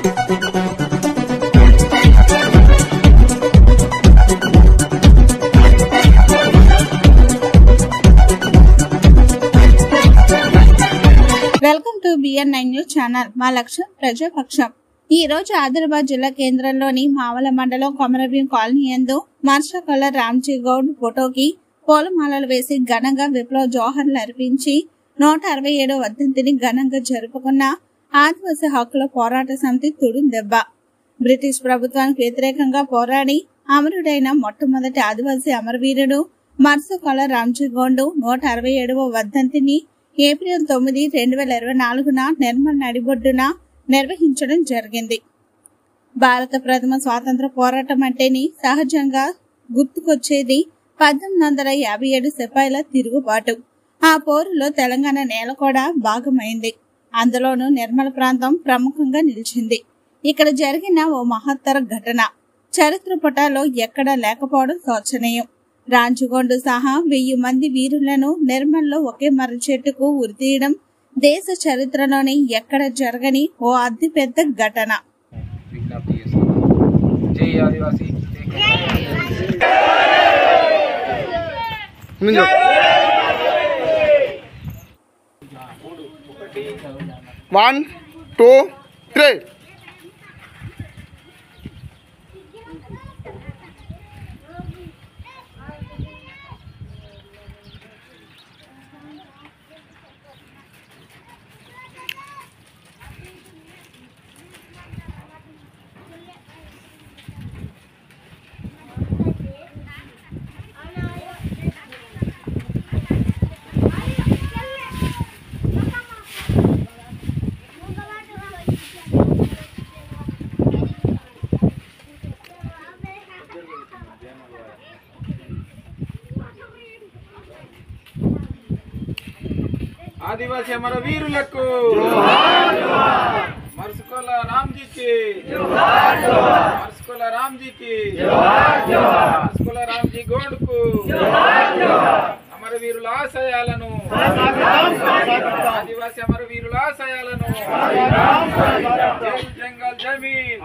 Welcome to BN9 news channel. మా లక్ష్యం ప్రజాపక్షం. ఈ రోజు ఆదిలాబాద్ జిల్లా కేంద్రంలోని మావల మండలం కొమరభీం కాలనీ యందు మర్షకల్ల రామ్జీ గౌడ్ ఫోటోకి పూలమాలలు వేసి ఘనంగా విప్లవ జోహర్లు అర్పించి 167వ వర్ధంతిని ఘనంగా జరుపుకున్న ఆదివాసీ హక్కుల పోరాట సమితి తుడుందెబ్బ. బ్రిటిష్ ప్రభుత్వానికి వ్యతిరేకంగా పోరాడి అమరుడైన మొట్టమొదటి ఆదివాసీ అమరవీరుడు మర్షకల్ల రామ్జీ గౌడ్ 167వ వర్ధంతిని ఏప్రిల్ 9, 2024న నిర్మల్ నడిబొడ్డున నిర్వహించడం జరిగింది. భారత ప్రథమ స్వాతంత్ర పోరాటం అంటేని సహజంగా గుర్తుకొచ్చేది 1857 సిపాయిల తిరుగుబాటు. ఆ పోరులో తెలంగాణ నేల కూడా భాగమైంది. అందులోనూ నిర్మల్ ప్రాంతం ప్రముఖంగా నిలిచింది. ఇక్కడ జరిగిన ఓ మహత్తర ఘటన చరిత్ర పుటలో ఎక్కడా లేకపోవడం శోచనీయం. రాంజీగౌడ్ సహా 1000 మంది వీరులను నిర్మల్లో ఒకే మర్రి చెట్టుకు ఉరితీయడం దేశ చరిత్రలోని ఎక్కడ జరగని ఓ అతి పెద్ద ఘటన. జై ఆదివాసీ. 1 2 3 आदिवासी हमारा वीरुలకు मर्सकोला राम जी की मर्सकोला राम जी की मर्सकोला राम जी गौड को हमारे वीरुల ఆశయాలను आदिवासी हमारे वीरुల ఆశయాలను जल जंगल जमीन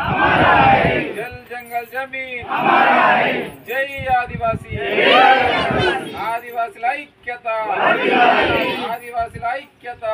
जल जंगल जमीन जय आदिवासी आदिवासी ऐक्यता आदिवासी ऐक्यता